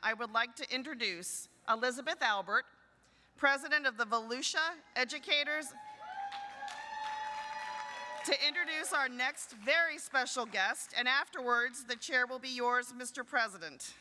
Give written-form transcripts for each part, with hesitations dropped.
I would like to introduce Elizabeth Albert, President of the Volusia Educators, to introduce our next very special guest, and afterwards, the chair will be yours, Mr. President.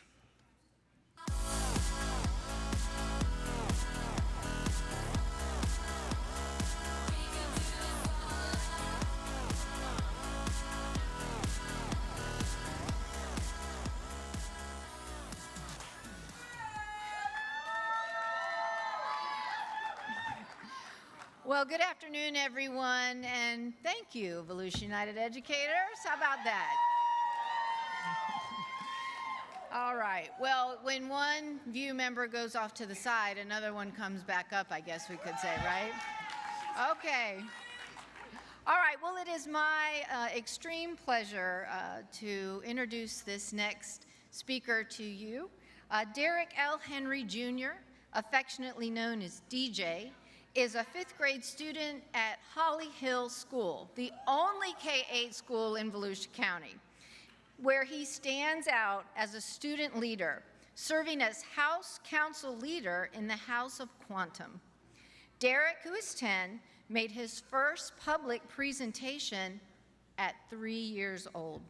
Well, good afternoon, everyone, and thank you, Volusia United Educators. How about that? All right. Well, when one VUE member goes off to the side, another one comes back up, I guess we could say, right? Okay. All right. Well, it is my extreme pleasure to introduce this next speaker to you. Derrick L. Henry, Jr., affectionately known as DJ, is a 5th grade student at Holly Hill School, the only K-8 school in Volusia County, where he stands out as a student leader, serving as House Council Leader in the House of Quantum. Derrick, who is 10, made his first public presentation at 3 years old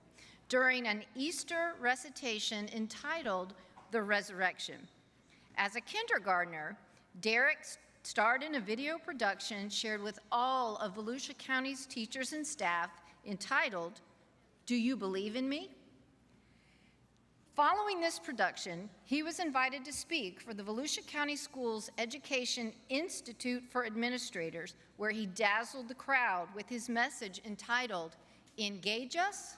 during an Easter recitation entitled The Resurrection. As a kindergartner, Derrick starred in a video production shared with all of Volusia County's teachers and staff entitled, Do You Believe in Me? Following this production, he was invited to speak for the Volusia County Schools Education Institute for Administrators, where he dazzled the crowd with his message entitled, Engage Us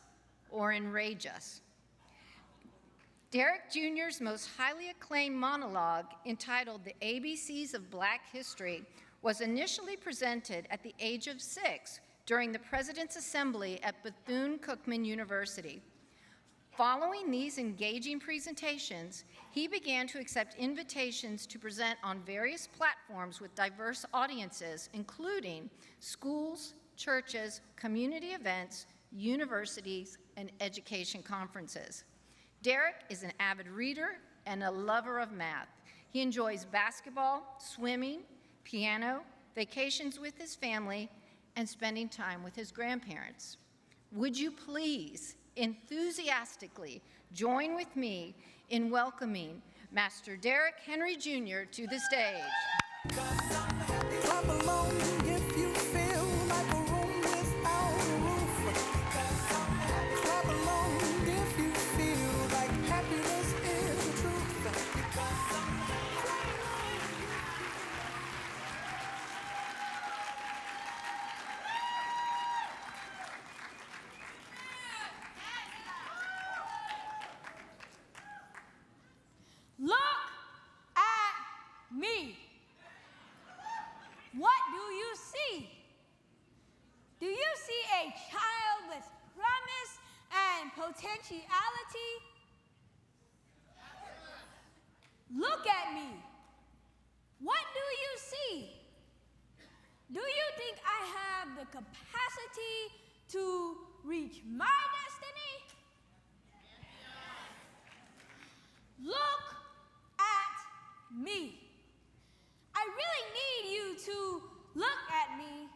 or Enrage Us. Derrick Jr.'s most highly acclaimed monologue, entitled The ABCs of Black History, was initially presented at the age of 6 during the President's Assembly at Bethune-Cookman University. Following these engaging presentations, he began to accept invitations to present on various platforms with diverse audiences, including schools, churches, community events, universities, and education conferences. Derrick is an avid reader and a lover of math. He enjoys basketball, swimming, piano, vacations with his family, and spending time with his grandparents. Would you please enthusiastically join with me in welcoming Master Derrick Henry Jr. to the stage? Clap along if you feel like a room without a roof. Clap along if you feel like happiness is the truth. Look at me. What do you see? Do you see a child with promise and potentiality? Look at me. What do you see? Do you think I have the capacity to reach my destiny? Look at me. I really need you to look at me,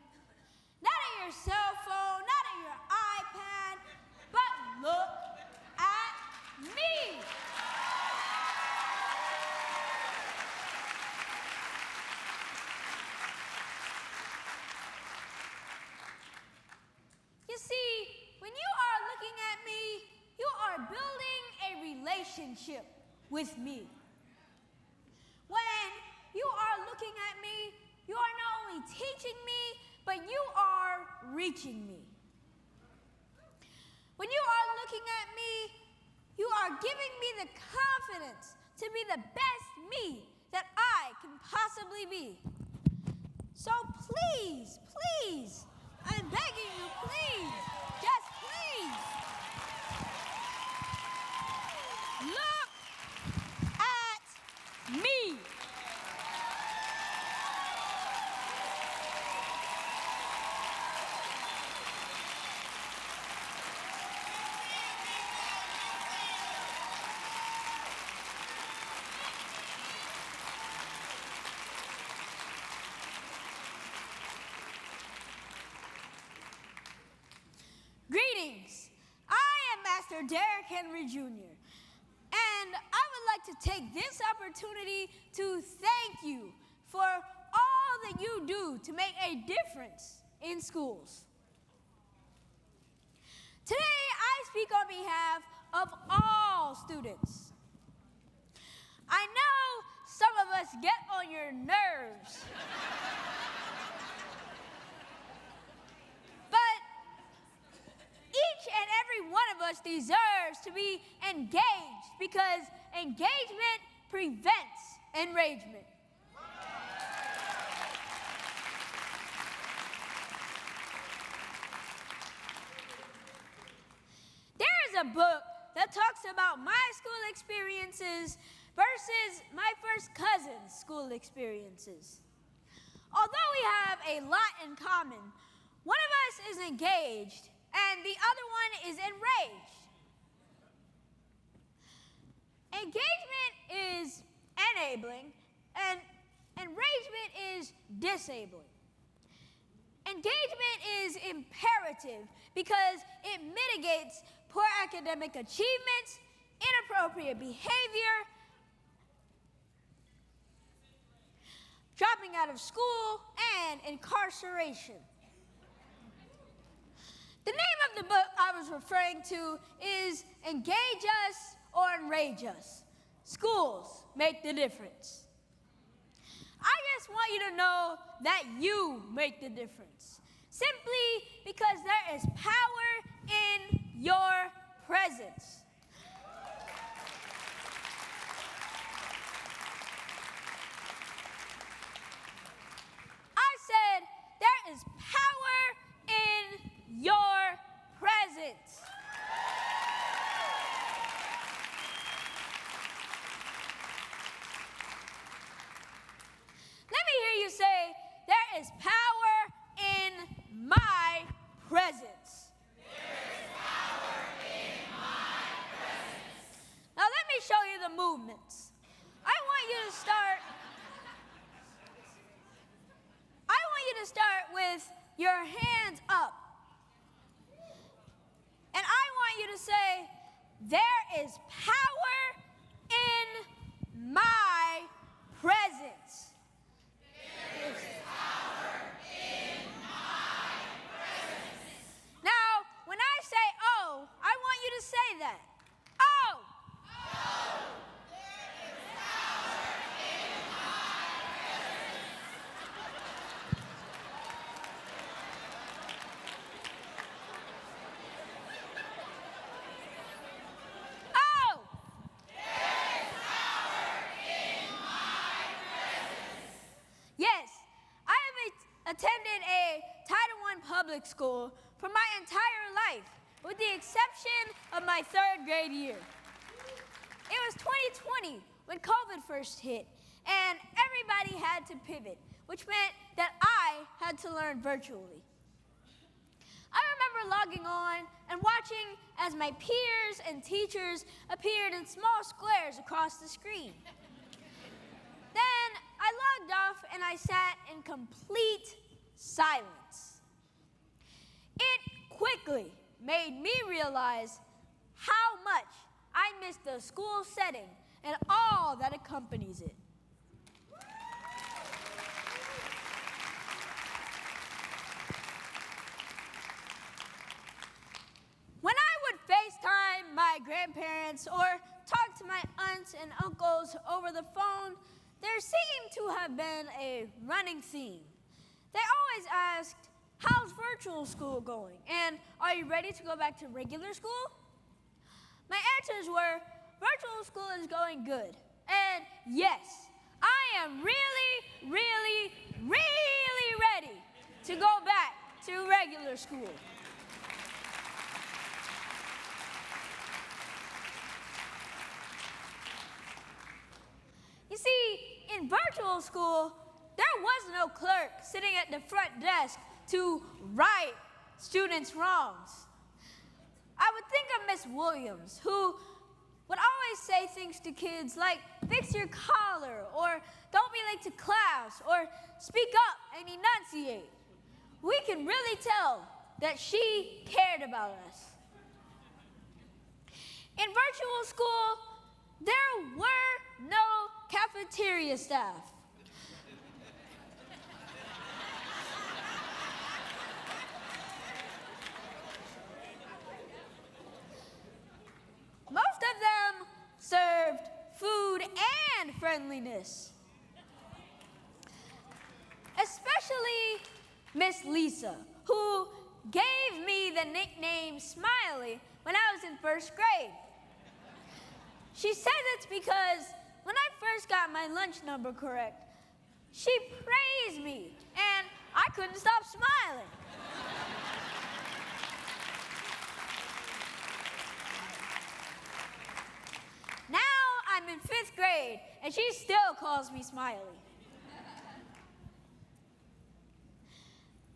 not at your cell phone, not at your iPad, but look at me. You see, when you are looking at me, you are building a relationship with me. When you are looking at me, you are not only teaching me, but you are reaching me. When you are looking at me, you are giving me the confidence to be the best me that I can possibly be. So please, please, I'm begging you, please, just please, look at me. Dr. Derrick Henry Jr., and I would like to take this opportunity to thank you for all that you do to make a difference in schools. Today, I speak on behalf of all students. I know some of us get on your nerves. But each and every one of us deserves to be engaged because engagement prevents enragement. There is a book that talks about my school experiences versus my first cousin's school experiences. Although we have a lot in common, one of us is engaged and the other one is enraged. Engagement is enabling and enragement is disabling. Engagement is imperative because it mitigates poor academic achievements, inappropriate behavior, dropping out of school, and incarceration. The name of the book I was referring to is Engage Us or Enrage Us. Schools make the difference. I just want you to know that you make the difference, simply because there is power in your presence. I said there is power in your presence. Let me hear you say, there is power in my presence. Now let me show you the movements. I want you to start with your hands up. And I want you to say, there is power in my presence. There is power in my presence. Now, when I say oh, I want you to say that. Oh! Yes, I have attended a Title I public school for my entire life, with the exception of my 3rd grade year. It was 2020 when COVID first hit, and everybody had to pivot, which meant that I had to learn virtually. I remember logging on and watching as my peers and teachers appeared in small squares across the screen. Then I logged off and I sat in complete silence. It quickly made me realize how much I missed the school setting and all that accompanies it. When I would FaceTime my grandparents or talk to my aunts and uncles over the phone, there seemed to have been a running theme. They always asked, how's virtual school going? And are you ready to go back to regular school? My answers were, virtual school is going good. And yes, I am really, really, really ready to go back to regular school. You see, in virtual school, there was no clerk sitting at the front desk to right students' wrongs. I would think of Miss Williams, who would always say things to kids like, fix your collar, or don't be late to class, or speak up and enunciate. We can really tell that she cared about us. In virtual school, there were no cafeteria staff. Most of them served food and friendliness. Especially Miss Lisa, who gave me the nickname Smiley when I was in first grade. She said it's because when I first got my lunch number correct, she praised me and I couldn't stop smiling. Now I'm in 5th grade and she still calls me Smiley.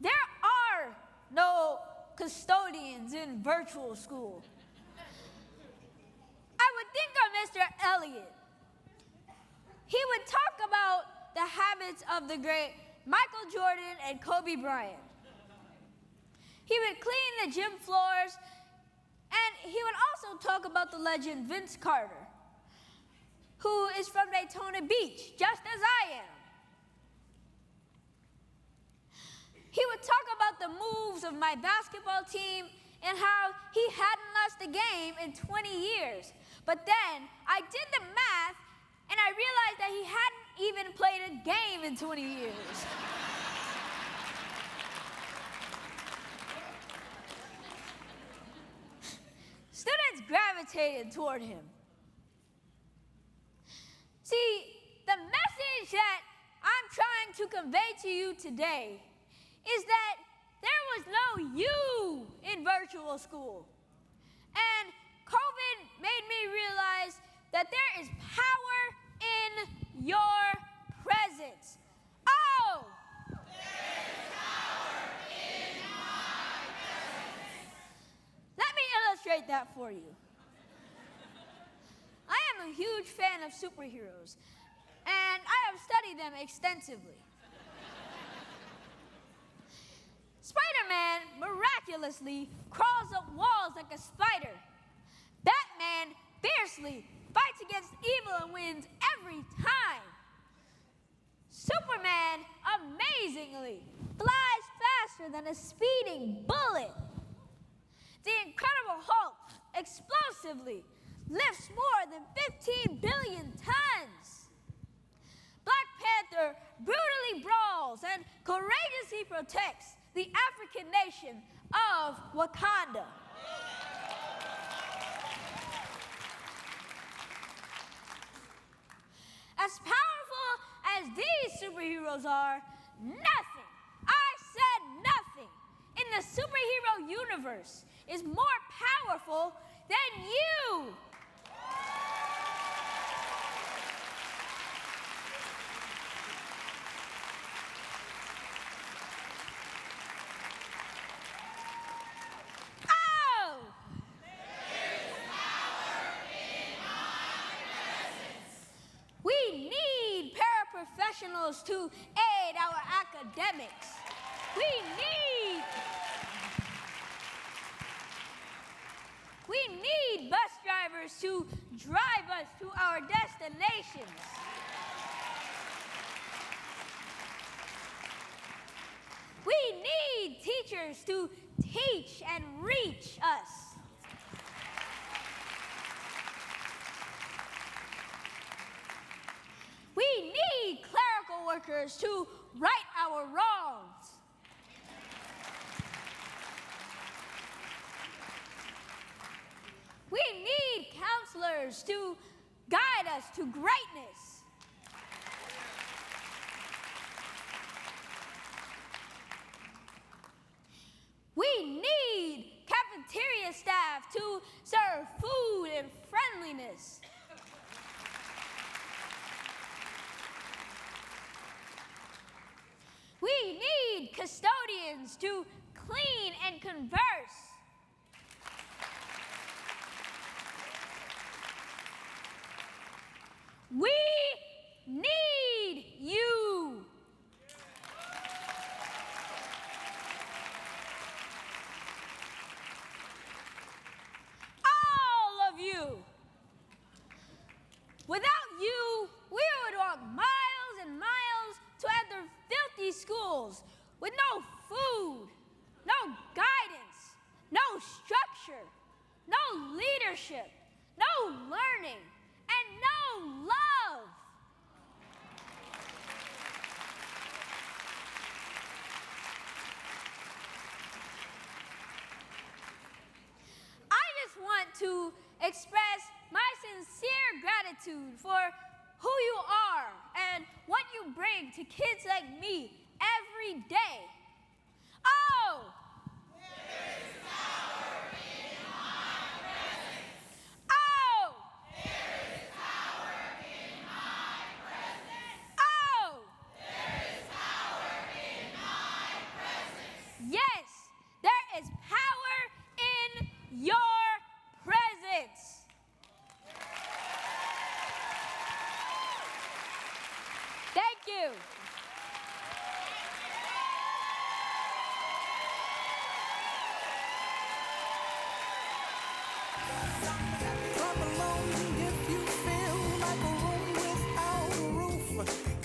There are no custodians in virtual school. I would think of Mr. Elliott. He would talk about the habits of the great Michael Jordan and Kobe Bryant. He would clean the gym floors, and he would also talk about the legend Vince Carter, who is from Daytona Beach, just as I am. He would talk about the moves of my basketball team and how he hadn't lost a game in 20 years. But then I did the math and I realized that he hadn't even played a game in 20 years. Students gravitated toward him. See, the message that I'm trying to convey to you today is that there was no you in virtual school. And COVID made me realize that there is power in your presence. Oh! There is power in my presence. Let me illustrate that for you. I am a huge fan of superheroes, and I have studied them extensively. Spider-Man miraculously crawls up walls like a spider. Batman fiercely fights against evil and wins every time. Superman amazingly flies faster than a speeding bullet. The Incredible Hulk explosively lifts more than 15 billion tons. Black Panther brutally brawls and courageously protects the African nation of Wakanda. As powerful as these superheroes are, nothing, I said nothing, in the superhero universe is more powerful than you. Professionals to aid our academics. We need bus drivers to drive us to our destinations. We need teachers to teach and reach us. We need clerical workers to right our wrongs. We need counselors to guide us to greatness. We need cafeteria staff to serve food and friendliness. We need custodians to clean and converse. We need you. All of you. you, we would walk miles and miles to other filthy schools with no food, no guidance, no structure, no leadership, no learning, and no love. I just want to express my sincere gratitude for who you are and what you bring to kids like me every day. Oh! There is power in my presence. Oh! There is power in my presence. Oh! There is power in my presence. Yes, there is power in your presence. Thank you.